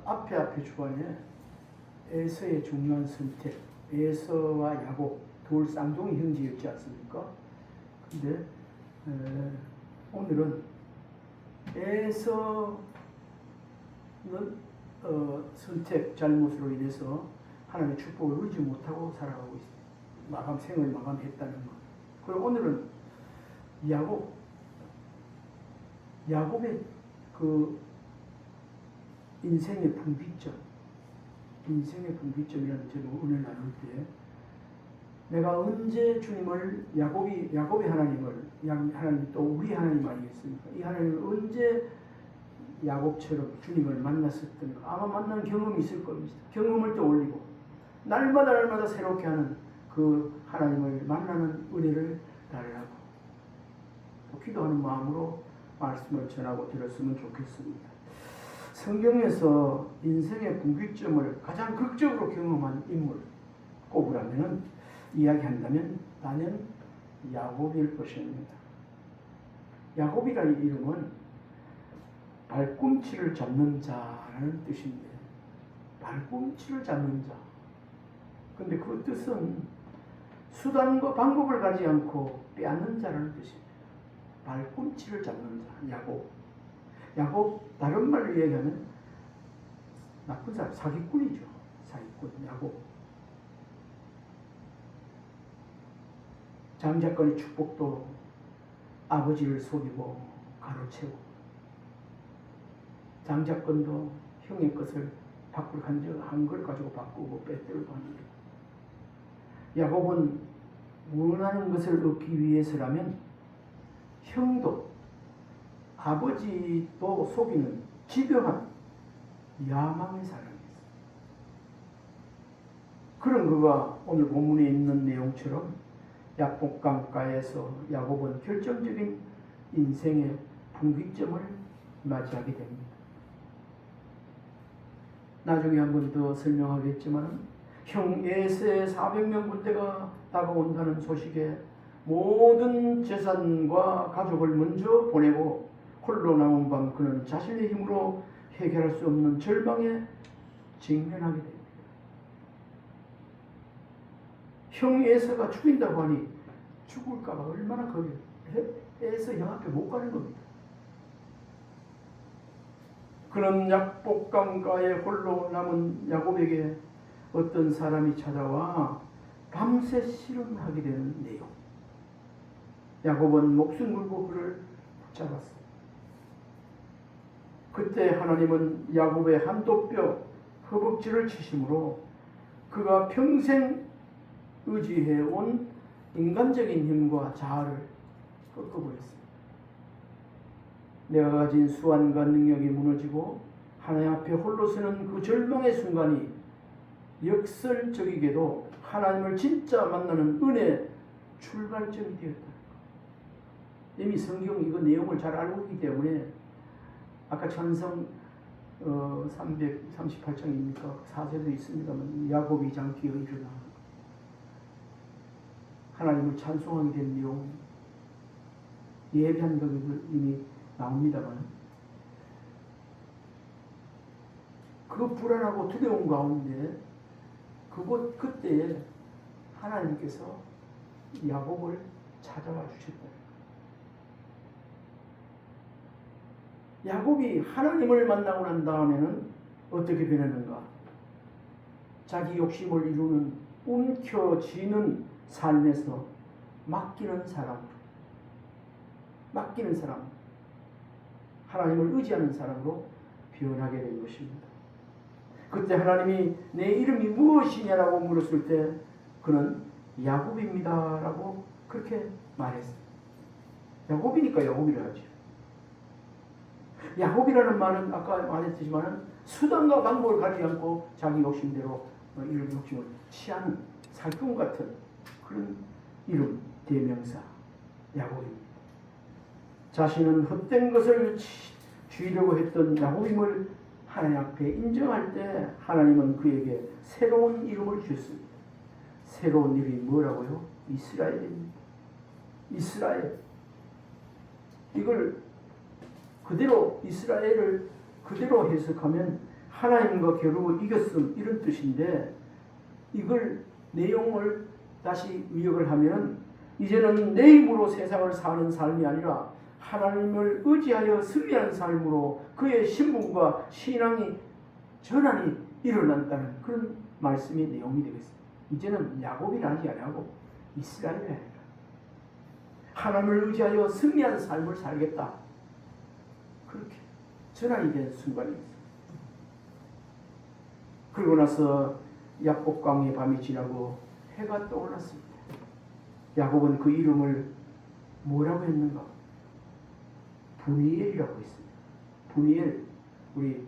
앞에 주관에 에서의 중요한 선택, 에서와 야곱 둘 쌍둥이 형제였지 않습니까? 근데 오늘은 에서는 선택 잘못으로 인해서 하나님의 축복을 누리지 못하고 살아가고 있습니다. 생을 마감했다는 것. 그리고 오늘은 야곱의 그 인생의 분기점이라는 제목 오늘 나눌 때 내가 언제 주님을 야곱이 하나님을 하나님 또 우리 하나님 아니겠습니까? 이 하나님을 언제 야곱처럼 주님을 만났었던가 아마 만난 경험이 있을 겁니다. 경험을 떠올리고 날마다 새롭게 하는 그 하나님을 만나는 은혜를 달라고 기도하는 마음으로 말씀을 전하고 드렸으면 좋겠습니다. 성경에서 인생의 분기점을 가장 극적으로 경험한 인물 꼽으라면 이야기한다면 나는 야곱일 것입니다. 야곱이라는 이름은 발꿈치를 잡는 자라는 뜻인데 발꿈치를 잡는 자. 근데 그 뜻은 수단과 방법을 가지 않고 빼앗는 자라는 뜻입니다. 발꿈치를 잡는 자, 야곱 다른 말로 얘기하면 나쁜 사람, 사기꾼이죠. 사기꾼, 야곱. 장자권의 축복도 아버지를 속이고 가로채고 장자권도 형의 것을 바꿀 한 걸 가지고 바꾸고 빼들고 하는 일. 야곱은 원하는 것을 얻기 위해서라면 형도 아버지도 속이는 집요한 야망의 사람이었어요. 그런 그가 오늘 본문에 있는 내용처럼 야복강가에서 야곱은 결정적인 인생의 분기점을 맞이하게 됩니다. 나중에 한 번 더 설명하겠지만 형 에서의 400명 군대가 다가온다는 소식에 모든 재산과 가족을 먼저 보내고 홀로 남은 밤 그는 자신의 힘으로 해결할 수 없는 절망에 직면하게 됩니다. 형 에서가 죽인다고 하니 죽을까봐 얼마나 겁이 에서 형 앞에 못 가는 겁니다. 그런 약복강가에 홀로 남은 야곱에게 어떤 사람이 찾아와 밤새 씨름하게 되는 내용. 야곱은 목숨 걸고 그를 붙잡았습니다. 그때 하나님은 야곱의 한도뼈 허벅지를 치심으로 그가 평생 의지해온 인간적인 힘과 자아를 꺾어버렸습니다. 내가 가진 수완과 능력이 무너지고 하나님 앞에 홀로 서는 그 절망의 순간이 역설적이게도 하나님을 진짜 만나는 은혜의 출발점이 되었다. 이미 성경 이거 내용을 잘 알고 있기 때문에 아까 찬성 338장입니까? 4절도 있습니다만 야곱이 장기에 일어나 하나님을 찬송하게 된 내용 예배한 것이 이미 나옵니다만 그 불안하고 두려움 가운데 그때에 하나님께서 야곱을 찾아와 주셨다. 야곱이 하나님을 만나고 난 다음에는 어떻게 변하는가? 자기 욕심을 이루는 움켜쥐는 삶에서 맡기는 사람, 하나님을 의지하는 사람으로 변하게 된 것입니다. 그때 하나님이 내 이름이 무엇이냐라고 물었을 때 그는 야곱입니다라고 그렇게 말했어요. 야곱이니까 야곱이라 하죠. 야곱이라는 말은 아까 말했지만 수단과 방법을 가리지 않고 자기 욕심대로 이런 욕심을 취하는 살금 같은 그런 이름, 대명사 야곱입니다. 자신은 헛된 것을 쥐려고 했던 야곱임을 하나님 앞에 인정할 때 하나님은 그에게 새로운 이름을 주셨습니다. 새로운 이름이 뭐라고요? 이스라엘입니다. 이스라엘. 이걸 그대로 이스라엘을 그대로 해석하면 하나님과 겨루고 이겼음 이런 뜻인데 이걸 내용을 다시 의역을 하면 이제는 내 힘으로 세상을 사는 삶이 아니라 하나님을 의지하여 승리하는 삶으로 그의 신분과 신앙이 전환이 일어난다는 그런 말씀의 내용이 되겠습니다. 이제는 야곱이라지 아니하고 이스라엘이 아니라 하나님을 의지하여 승리하는 삶을 살겠다. 그렇게 전환이 된 순간입니다. 그리고 나서 야복강의 밤이 지나고 해가 떠올랐습니다. 야곱은 그 이름을 뭐라고 했는가? 분이엘이라고 했습니다. 분이엘, 우리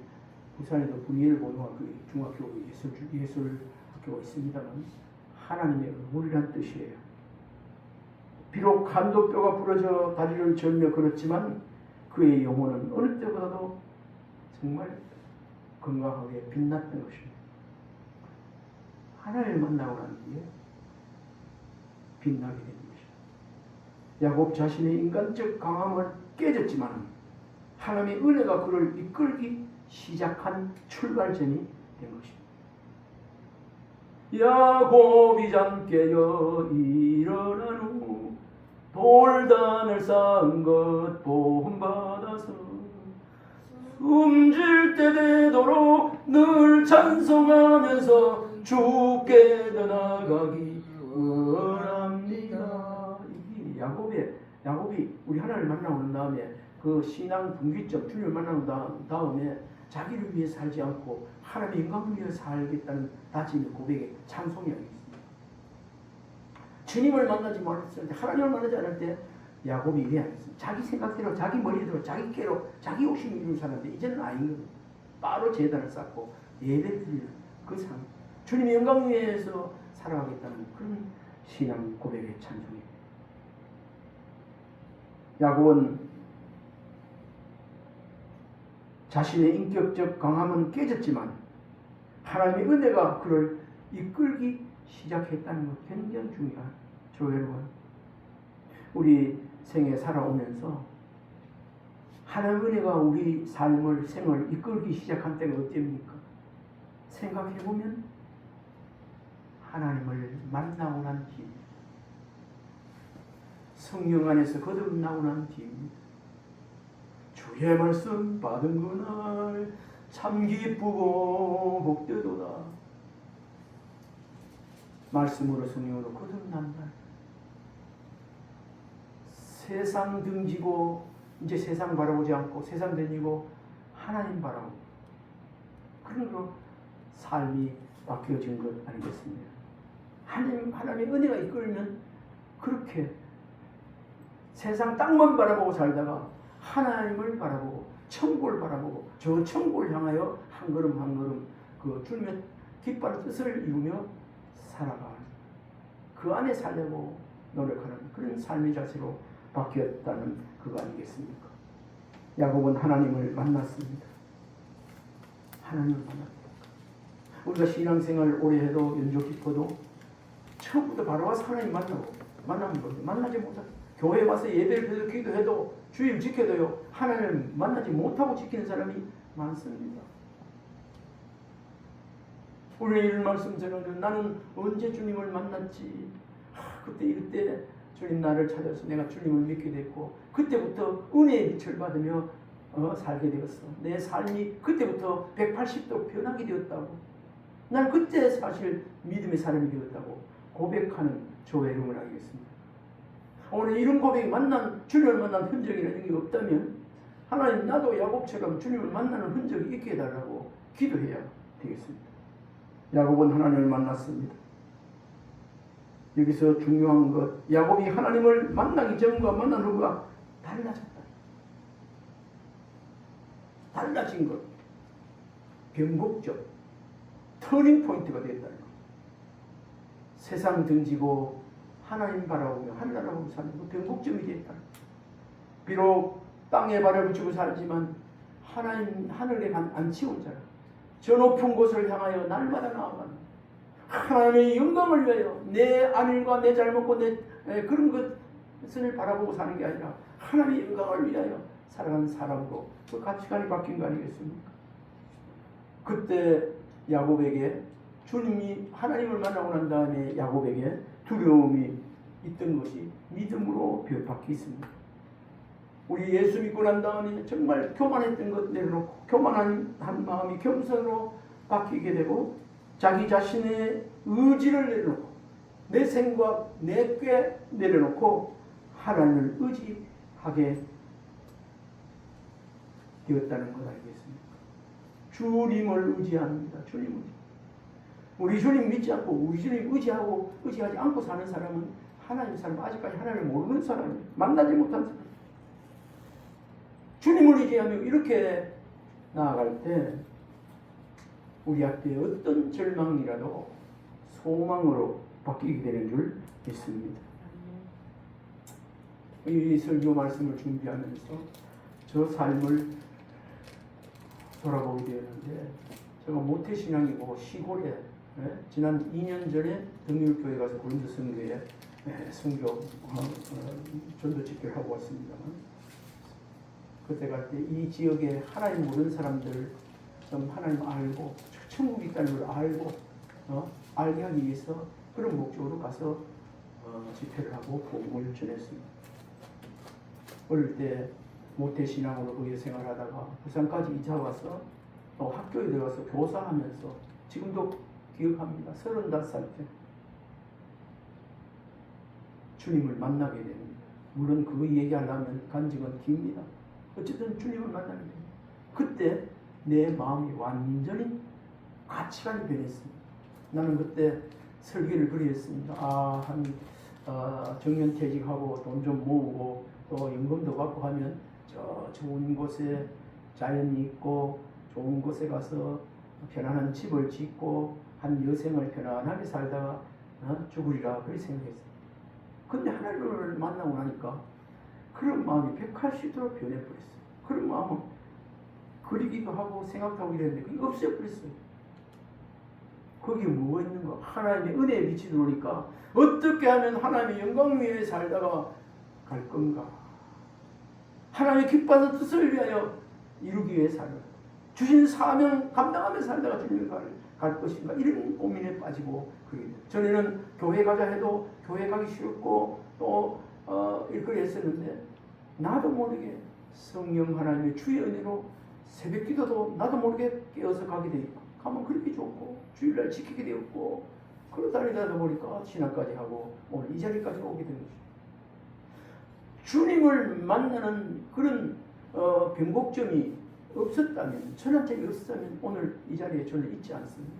부산에도 분이엘 고등학교, 중학교 예술학교가 있습니다만 하나님의 얼굴이란 뜻이에요. 비록 간도뼈가 부러져 다리를 절며 걸었지만 그의 영혼은 어느 때보다도 정말 건강하게 빛났던 것입니다. 하나님을 만나고 난 뒤에 빛나게 된 것입니다. 야곱 자신의 인간적 강함은 깨졌지만 하나님의 은혜가 그를 이끌기 시작한 출발점이 된 것입니다. 야곱이 잠 깨어 일어난 후 돌단을 쌓은 것 보험받아서 숨질 때 되도록 늘 찬송하면서 주께 더 나아가기 원합니다. 이 야곱이 우리 하나님을 만나고 난 다음에 그 신앙 분기점 주님을 만나고 난 다음에 자기를 위해 살지 않고 하나님의 영광을 위해 살겠다는 다짐의 고백의 찬송이 있습니다. 주님을 만나지 못했을 때, 하나님을 만나지 않을 때 야곱이 이래 안 했습니다. 자기 생각대로, 자기 머리대로, 자기 깨로, 자기 욕심을 이루는 사람인데 이제는 아닌 거예요. 바로 제단을 쌓고 예배를 드리는 그 삶, 주님의 영광 위에서 살아가겠다는 그런 신앙 고백의 찬송입니다. 야곱은 자신의 인격적 강함은 깨졌지만 하나님의 은혜가 그를 이끌기 시작했다는 것 굉장히 중요한 여러분, 우리 생에 살아오면서 하나님의 은혜가 우리 삶을 생을 이끌기 시작한 때가 어땠습니까? 생각해보면 하나님을 만나고 난 뒤, 성령 안에서 거듭나고 난 뒤입니다. 주의 말씀 받은 그날 참 기쁘고 복되도다. 말씀으로 성령으로 거듭난 날, 세상 등지고 이제 세상 바라보지 않고 세상 등지고 하나님 바라보고 그런 거 삶이 바뀌어진 것 아니겠습니까? 하나님의 은혜가 이끌면 그렇게 세상 땅만 바라보고 살다가 하나님을 바라보고 천국을 바라보고 저 천국을 향하여 한 걸음 한 걸음 그 주님의 기뻐하는 뜻을 이루며 살아가는 그 안에 살려고 노력하는 그런 삶의 자세로 바뀌었다는 그거 아니겠습니까? 야곱은 하나님을 만났습니다. 하나님을 만났다. 우리가 신앙생활 오래 해도 연조 깊어도 처음부터 바로 와서 하나님 만나는 거죠. 만나지 못하고 교회 와서 예배를 드려 기도해도 주일 지켜도요 하나님을 만나지 못하고 지키는 사람이 많습니다. 오늘 이런 말씀 전하는 나는 언제 주님을 만났지? 그때 이때 주님 나를 찾아서 내가 주님을 믿게 됐고 그때부터 은혜의 빛을 받으며 살게 되었어. 내 삶이 그때부터 180도 변하게 되었다고. 난 그때 사실 믿음의 사람이 되었다고 고백하는 저 여러분 알겠습니다. 오늘 이런 고백이 주님을 만난 흔적이나 이런 게 없다면 하나님 나도 야곱처럼 주님을 만나는 흔적이 있게 해달라고 기도해야 되겠습니다. 야곱은 하나님을 만났습니다. 여기서 중요한 것, 야곱이 하나님을 만나기 전과 만난 후가 달라졌다. 달라진 것, 변곡점, 터닝 포인트가 됐다는 것. 세상 등지고 하나님 바라보며 하늘 바라보며 사는 그 변곡점이 됐다는 것. 비록 땅에 발을 붙이고 살지만 하나님 하늘에 앉히온 자라. 저 높은 곳을 향하여 날마다 나아가는 하나님의 영광을 위하여 내 안일과 내 잘못과 내 그런 것을 바라보고 사는 게 아니라 하나님의 영광을 위하여 살아가는 사람으로 그 가치관이 바뀐 거 아니겠습니까? 그때 야곱에게 주님이 하나님을 만나고 난 다음에 야곱에게 두려움이 있던 것이 믿음으로 바뀌었습니다. 우리 예수 믿고 난 다음에 정말 교만했던 것 내려놓고 교만한 한 마음이 겸손으로 바뀌게 되고 자기 자신의 의지를 내려놓고 내 생각, 내 꾀 내려놓고 하나님을 의지하게 되었다는 걸 알겠습니다. 주님을 의지합니다. 주님을. 우리 주님 믿지 않고 우리 주님 의지하지 않고 사는 사람은 하나님 사람, 아직까지 하나님을 모르는 사람이에요. 만나지 못한 사람. 주님을 의지하며 이렇게 나아갈 때 우리 앞에 어떤 절망이라도 소망으로 바뀌게 되는 줄 믿습니다. 이 설교 말씀을 준비하면서 저 삶을 돌아보게 되었는데 제가 모태신앙이고 시골에 지난 2년 전에 등일교회 가서 고린도 선교에 선교 전도 집회를 하고 왔습니다만 그때 갈 때 이 지역에 하나님 모르는 사람들 좀 하나님 알고 천국이 있다는 걸 알고 알게 하기 위해서 그런 목적으로 가서 집회를 하고 복음을 전했습니다. 어릴 때 모태신앙으로 거기에 생활하다가 부산까지 이사 와서 또 학교에 들어가서 교사하면서 지금도 기억합니다. 35살 때 주님을 만나게 됩니다. 물론 그 얘기하려면 간증은 깁니다. 어쨌든 주님을 만나게 됩니다. 그때 내 마음이 완전히 가치관이 변했습니다. 나는 그때 설계를 그리했습니다. 정년퇴직하고 돈 좀 모으고 또 연금도 받고 하면 저 좋은 곳에 자연이 있고 좋은 곳에 가서 편안한 집을 짓고 한 여생을 편안하게 살다가 죽으리라 그렇게 생각했어요. 근데 하나님을 만나고 나니까 그런 마음이 180도로 변해버렸어요. 그런 마음은 그리기도 하고 생각하고 이랬는데 그게 없어버렸어요. 거기에 뭐가 있는가? 하나님의 은혜에 빛이 들어오니까 어떻게 하면 하나님의 영광 위에 살다가 갈 건가? 하나님의 기뻐하는 뜻을 위하여 이루기 위해 살다 주신 사명 감당하며 살다가 주님을 갈 것인가? 이런 고민에 빠지고 그러게 돼요. 전에는 교회 가자 해도 교회 가기 싫고 또 이렇게 했었는데 나도 모르게 성령 하나님의 주의 은혜로 새벽 기도도 나도 모르게 깨어서 가게 되고 가면 그렇게 좋고 주일날 지키게 되었고 그러다니다 보니까 신학까지 하고 오늘 이 자리까지 오게 된 거죠. 주님을 만나는 그런 변곡점이 없었다면 전환점이 없었다면 오늘 이 자리에 저는 있지 않습니다.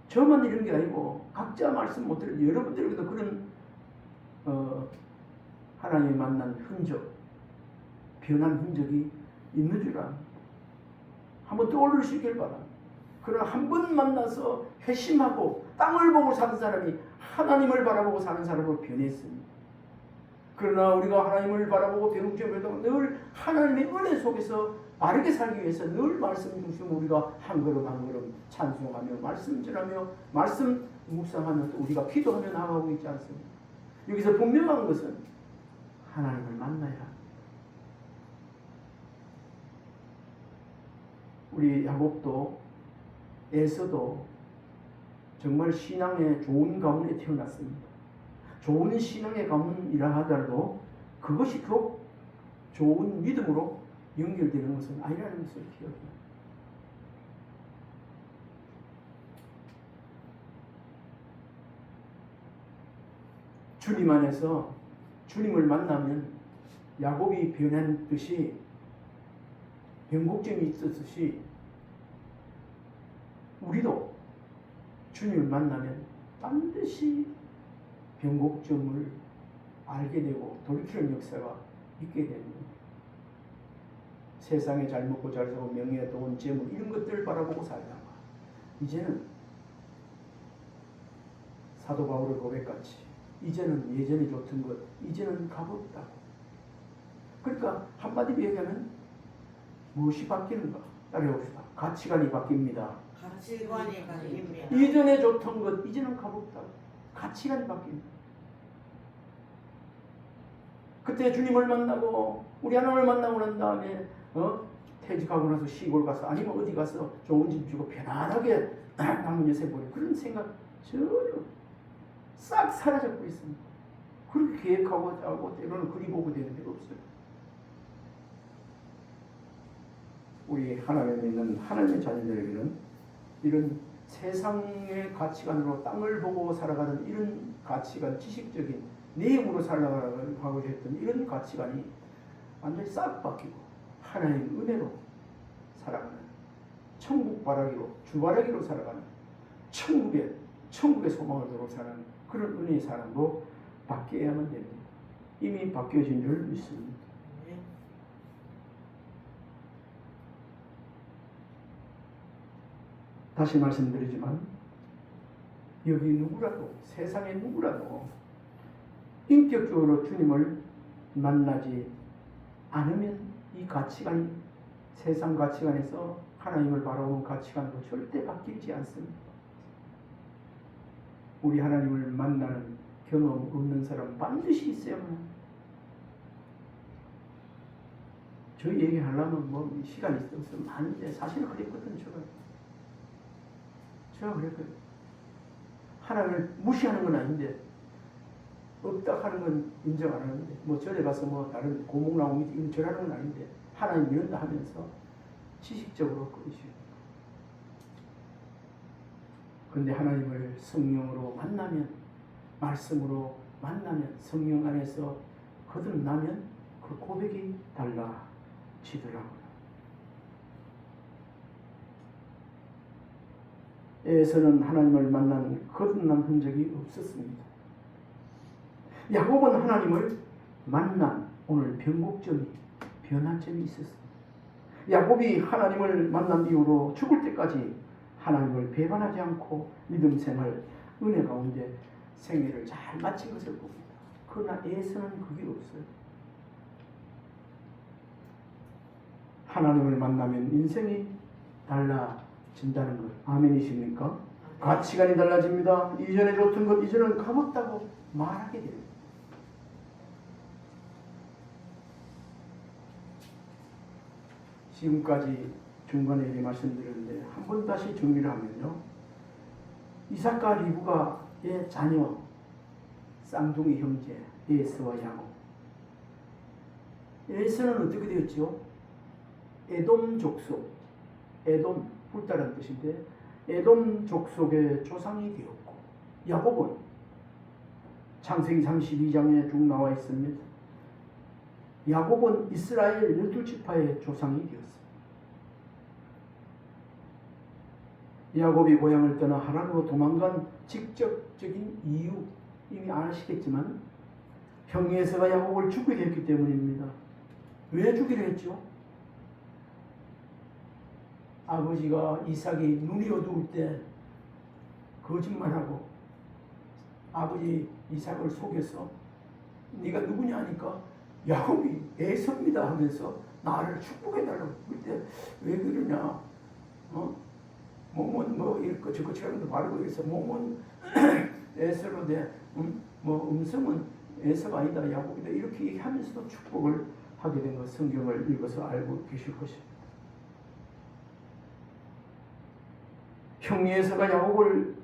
저만 이런 게 아니고 각자 말씀 못 들은 여러분들에게도 그런 하나님을 만난 흔적 변한 흔적이 있는 줄 압니다. 한번 떠올릴 수 있길 바랍니다. 그러나 한 번 만나서 회심하고 땅을 보고 사는 사람이 하나님을 바라보고 사는 사람으로 변했습니다. 그러나 우리가 하나님을 바라보고 변국점에도 늘 하나님의 은혜 속에서 바르게 살기 위해서 늘 말씀 중심으로 우리가 한 걸음 한 걸음 찬송하며 말씀 전하며 말씀 묵상하며 또 우리가 기도하며 나아가고 있지 않습니까? 여기서 분명한 것은 하나님을 만나야 합니다. 우리 야곱도 에서도 정말 신앙의 좋은 가문에 태어났습니다. 좋은 신앙의 가문이라 하더라도 그것이 꼭 좋은 믿음으로 연결되는 것은 아니라는 것을 기억해요. 주님 안에서 주님을 만나면 야곱이 변한 듯이 변곡점이 있었듯이 우리도 주님을 만나면 반드시 변곡점을 알게 되고 돌이키는 역사가 있게 됩니다. 세상에 잘 먹고 잘 살고 명예, 돈, 재물 이런 것들을 바라보고 살다가 이제는 사도 바울의 고백같이 이제는 예전에 좋던 것 이제는 값없다고. 그러니까 한마디로 얘기하면 무엇이 바뀌는가? 따라해봅시다. 가치관이 바뀝니다. 가치관이 바뀝니다. 이전에 좋던 것 이제는 값없다고. 가치관이 바뀝니다. 그때 주님을 만나고 우리 하나님을 만나고 난 다음에 퇴직하고 나서 시골 가서 아니면 어디 가서 좋은 집 주고 편안하게 남은 여생 보내 그런 생각 전혀 싹 사라졌고 있습니다. 그렇게 계획하고 짜고 때로는 그리 보고 되는 데가 없어요. 우리 하나님을 믿는 하나님의 자녀들에게는 이런 세상의 가치관으로 땅을 보고 살아가는 이런 가치관, 지식적인 내용으로 살아가고 했던 이런 가치관이 완전히 싹 바뀌고 하나님 은혜로 살아가는 천국 바라기로 주바라기로 살아가는 천국의 소망을 두고 사는 그런 은혜의 사람으로 바뀌어야만 됩니다. 이미 바뀌어진 줄 믿습니다. 다시 말씀드리지만 여기 누구라도 세상에 누구라도 인격적으로 주님을 만나지 않으면 이 가치관이 세상 가치관에서 하나님을 바라보는 가치관으로 절대 바뀌지 않습니다. 우리 하나님을 만나는 경험 없는 사람 반드시 있어야만 합니다. 저희 얘기하려면 뭐 시간이 있어서 많은데 사실은 그랬거든요. 제가 그랬거든요. 하나님을 무시하는 건 아닌데 없다 하는 건 인정 안 하는데 뭐 절에 가서 뭐 다른 고목 나오면 이런 절하는 건 아닌데 하나님 믿는다 하면서 지식적으로 그러시고 그런데 하나님을 성령으로 만나면 말씀으로 만나면 성령 안에서 거듭나면 그 고백이 달라지더라고요. 에서는 하나님을 만난 거듭난 흔적이 없었습니다. 야곱은 하나님을 만난 오늘 변곡점이 변화점이 있었습니다. 야곱이 하나님을 만난 이후로 죽을 때까지 하나님을 배반하지 않고 믿음 생활 은혜 가운데 생애를 잘 마친 것을 봅니다. 그러나 에서는 그게 없어요. 하나님을 만나면 인생이 달라진다는 것 아멘이십니까? 가치관이 달라집니다. 이전에 좋던 것 이전은 가볍다고 말하게 됩니다. 지금까지 중간에 말씀드렸는데 한 번 다시 정리를 하면요. 이삭과 리브가의 자녀 쌍둥이 형제 에서와 야곱. 에서는 어떻게 되었죠? 에돔 족속, 에돔 불다라는 뜻인데 에돔 족속의 조상이 되었고 야곱은 창세기 32장에 쭉 나와 있습니다. 야곱은 이스라엘 12지파의 조상이 되었습니다. 야곱이 고향을 떠나 하란으로 도망간 직접적인 이유 이미 아시겠지만 형 에서가 야곱을 죽이려 했기 때문입니다. 왜 죽이려 했죠? 아버지가 이삭이 눈이 어두울 때 거짓말하고 아버지 이삭을 속여서 네가 누구냐 하니까 야곱이 에서입니다 하면서 나를 축복해달라고. 그때 왜 그러냐? 몸은 뭐 이렇게 저것처럼 바르고 있어. 몸은 에서로 돼. 뭐 음성은 에서가 아니다 야곱이다 이렇게 얘기하면서도 축복을 하게 된 것 성경을 읽어서 알고 계실 것입니다. 형 에서가 야곱을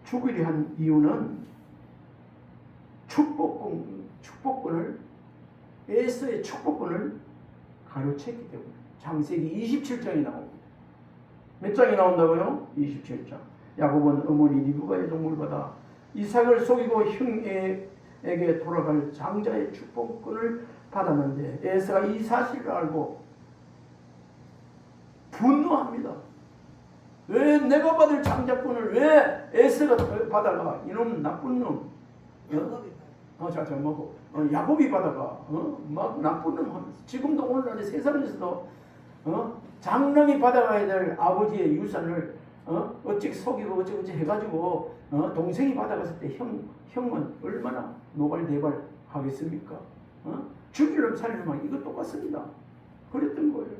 죽이려 한 이유는 축복권을 에서의 축복권을 가로챘기 때문에 창세기 27장이 나옵니다. 몇 장이 나온다고요? 27장. 야곱은 어머니 리브가의 종을 받아 이삭을 속이고 형에게 돌아갈 장자의 축복권을 받았는데 에서가 이 사실을 알고 분노합니다. 왜 내가 받을 장자권을 왜 에서가 받아가? 이놈 나쁜 놈. 야곱이 받아가. 막 나쁜 놈 하면서 지금도 오늘날 세상에서도 장남이 받아가야 될 아버지의 유산을 어찌 속이고 어찌 해가지고 동생이 받아갔을 때 형은 얼마나 노발대발 하겠습니까? 죽이려면 살리려면 이거 똑같습니다. 그랬던 거예요.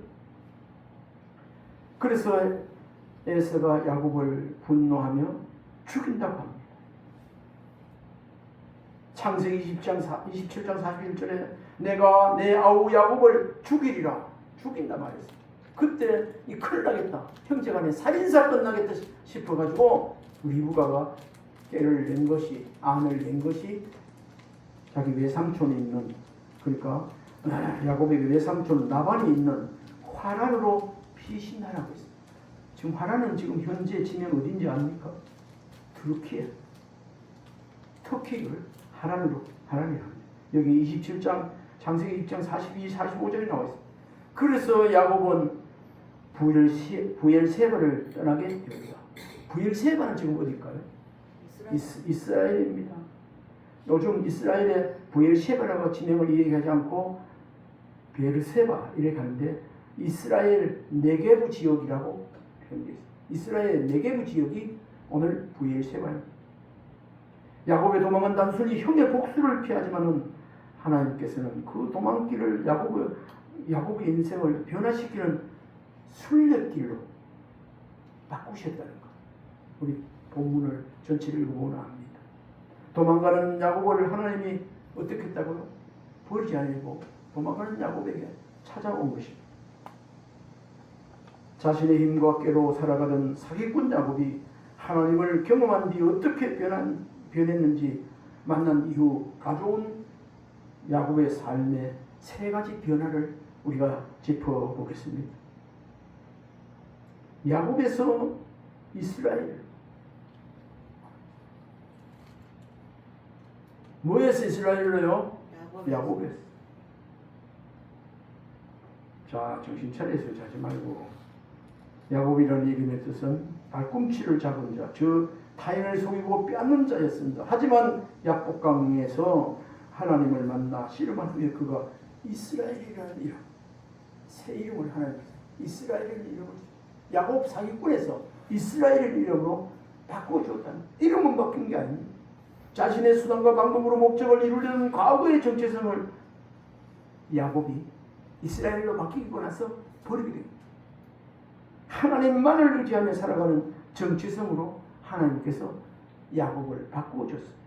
그래서 에서가 야곱을 분노하며 죽인다고 합니다. 창세기 27장 41절에 내가 내 아우 야곱을 죽이리라. 죽인다 말했어요. 그때 이 큰일 나겠다. 형제간에 살인사건 나겠다 싶어가지고 리브가가 깨를 낸 것이, 안을 낸 것이 자기 외삼촌이 있는, 그러니까 야곱의 외삼촌 라반이 있는 화란으로 피신하라고 했습니다. 지금 화란은 지금 현재 지명 어딘지 압니까? 터키에. 터키를 하란이라고 합니다. 여기 27장 창세기 2장 42, 45절에 나와 있습니다. 그래서 야곱은 부엘세바를 떠나게 됩니다. 부엘세바는 지금 어딜까요? 이스라엘입니다. 요즘 이스라엘의 부엘세바라고 지명을 얘기하지 않고 베르세바 이렇게 하는데 이스라엘 네게부 지역이라고 표현되어 있습니다. 이스라엘 네게부 지역이 오늘 부엘세바입니다. 야곱의 도망은 단순히 형의 복수를 피하지만은 하나님께서는 그 도망길을 야곱의 인생을 변화시키는 순례길로 바꾸셨다는 것. 우리 본문을 전체를 읽어보면 압니다. 도망가는 야곱을 하나님이 어떻게 했다고요? 버리지 아니고 도망가는 야곱에게 찾아온 것입니다. 자신의 힘과 꾀로 살아가던 사기꾼 야곱이 하나님을 경험한 뒤 어떻게 변했는지 만난 이후 가져온 야곱의 삶의 세 가지 변화를 우리가 짚어보겠습니다. 야곱에서 이스라엘. 뭐에서 이스라엘로요? 야곱에서. 자, 정신 차려서 자지 말고. 야곱이라는 이름의 뜻은 발꿈치를 잡은 자, 즉 타인을 속이고 빼앗는 자였습니다. 하지만 약복강에서 하나님을 만나 씨름한 후에 그가 이스라엘이라는 이름, 새 이름을 하나님께서 이스라엘이라는 이름을 야곱 사기꾼에서 이스라엘이라는 이름으로 바꿔주었다는, 이름은 바뀐 게 아닙니다. 자신의 수단과 방법으로 목적을 이루려는 과거의 정체성을 야곱이 이스라엘로 바뀌고 나서 버리게 됩니다. 하나님만을 의지하며 살아가는 정체성으로 하나님께서 야곱을 바꾸어줬습니다.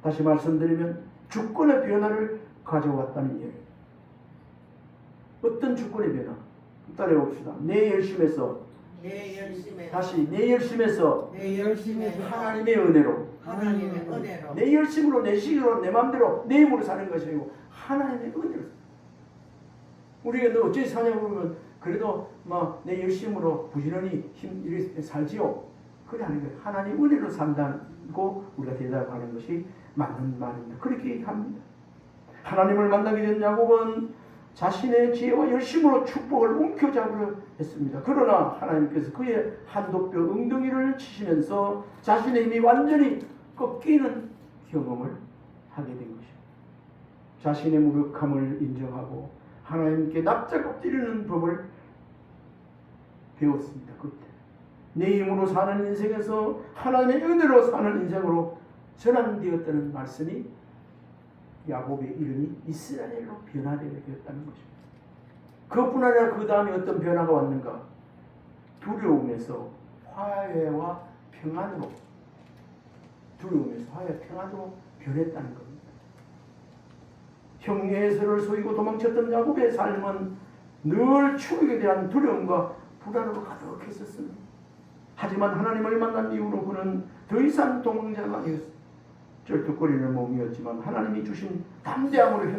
다시 말씀드리면 주권의 변화를 가져왔다는 이야기. 어떤 주권의 변화? 따라해봅시다. 내 열심에서 다시 내 열심에서 하나님의 은혜로 내 열심으로 내 식으로 내 마음대로 내 힘으로 사는 것이 아니고 하나님의 은혜로. 우리가 너 어찌 사냐고 그러면 그래도 뭐 내 열심으로 부지런히 이렇게 살지요. 그게 아니고요. 하나님 은혜로 산다고 우리가 대답하는 것이 맞는 말입니다. 그렇게 합니다. 하나님을 만나게 된 야곱은 자신의 지혜와 열심으로 축복을 움켜잡으려 했습니다. 그러나 하나님께서 그의 한도뼈 엉덩이를 치시면서 자신의 힘이 완전히 꺾이는 경험을 하게 된 것입니다. 자신의 무력함을 인정하고 하나님께 납작 엎드리는 법을 배웠습니다. 그때 내 힘으로 사는 인생에서 하나님의 은혜로 사는 인생으로 전환되었다는 말씀이 야곱의 이름이 이스라엘로 변화되게 되었다는 것입니다. 그것뿐 아니라 그 다음에 어떤 변화가 왔는가? 두려움에서 화해와 평안으로, 두려움에서 화해와 평안으로 변했다는 겁니다. 형예에서를 속이고 도망쳤던 야곱의 삶은 늘 추억에 대한 두려움과 불안으로 가득했었습니다. 하지만 하나님을 만난 이후로 그는 더 이상 도망자가 아니었습니다. 쩔뚝거리는 몸이었지만 하나님이 주신 담대함으로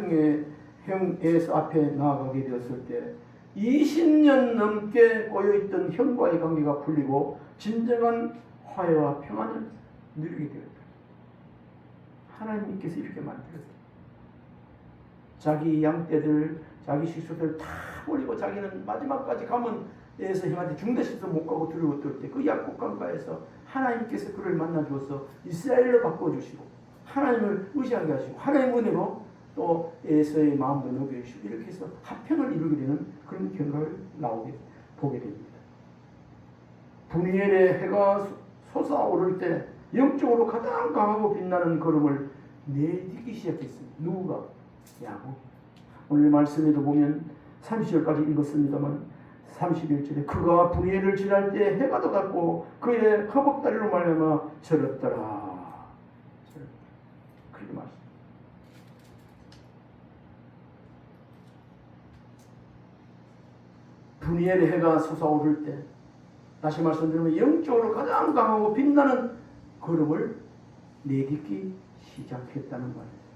형에서 앞에 나아가게 되었을 때 20년 넘게 꼬여있던 형과의 관계가 풀리고 진정한 화해와 평안을 누리게 되었다. 하나님께서 이렇게 만들었다. 자기 양떼들, 자기 식소들 다 버리고 자기는 마지막까지 가면 에서 형한테 중대시도 못 가고 두려웠을 때 그 약국강가에서 하나님께서 그를 만나 주어서 이스라엘로 바꿔주시고 하나님을 의지하게 하시고 하나님의 은혜로 또 에서의 마음도 녹여주시고 이렇게 해서 합평을 이루게 되는 그런 경과를 보게 됩니다. 분이엘의 해가 솟아오를 때 영적으로 가장 강하고 빛나는 걸음을 내딛기 시작했습니다. 누구가? 야곱. 오늘 말씀에도 보면 30절까지 읽었습니다만 31절에 그가 분이엘을 지날 때 해가 돋았고 그의 허벅다리로 말미암아 절었더라. 그렇게 말씀. 분이엘의 해가 솟아오를 때 다시 말씀드리면 영적으로 가장 강하고 빛나는 걸음을 내딛기 시작했다는 말이죠.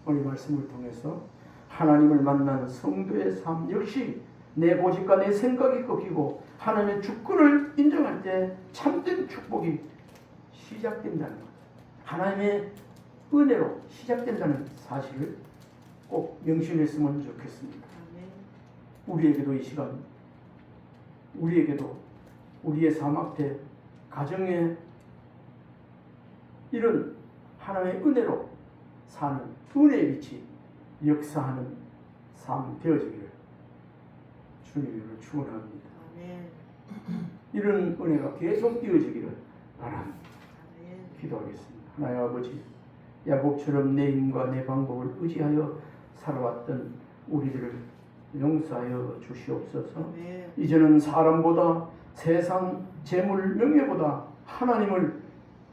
오늘 말씀을 통해서 하나님을 만난 성도의 삶 역시 내 고집과 내 생각이 꺾이고 하나님의 주권을 인정할 때 참된 축복이 시작된다는 것, 하나님의 은혜로 시작된다는 사실을 꼭 명심했으면 좋겠습니다. 우리에게도 이 시간, 우리에게도 우리의 삶 앞에 가정에 이런 하나님의 은혜로 사는 은혜의 빛이 역사하는 삶 되어지기를 주님으로 축원합니다. 이런 은혜가 계속 이어지기를 바랍니다. 기도하겠습니다. 하나님 아버지, 야곱처럼 내 힘과 내 방법을 의지하여 살아왔던 우리들을 용서하여 주시옵소서. 이제는 사람보다 세상 재물 명예보다 하나님을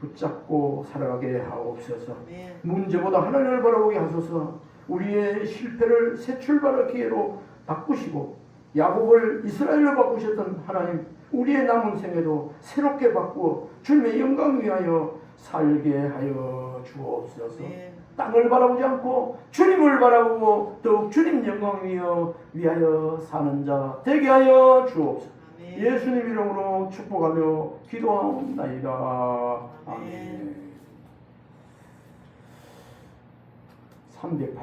붙잡고 살아가게 하옵소서. 문제보다 하나님을 바라보게 하소서. 우리의 실패를 새 출발의 기회로 바꾸시고 야곱을 이스라엘로 바꾸셨던 하나님, 우리의 남은 생에도 새롭게 바꾸어 주님의 영광 위하여 살게 하여 주옵소서. 땅을 바라보지 않고 주님을 바라보고 더욱 주님 영광 위하여 사는 자 되게 하여 주옵소서. 예수님 이름으로 축복하며 기도하옵나이다. 아멘. 308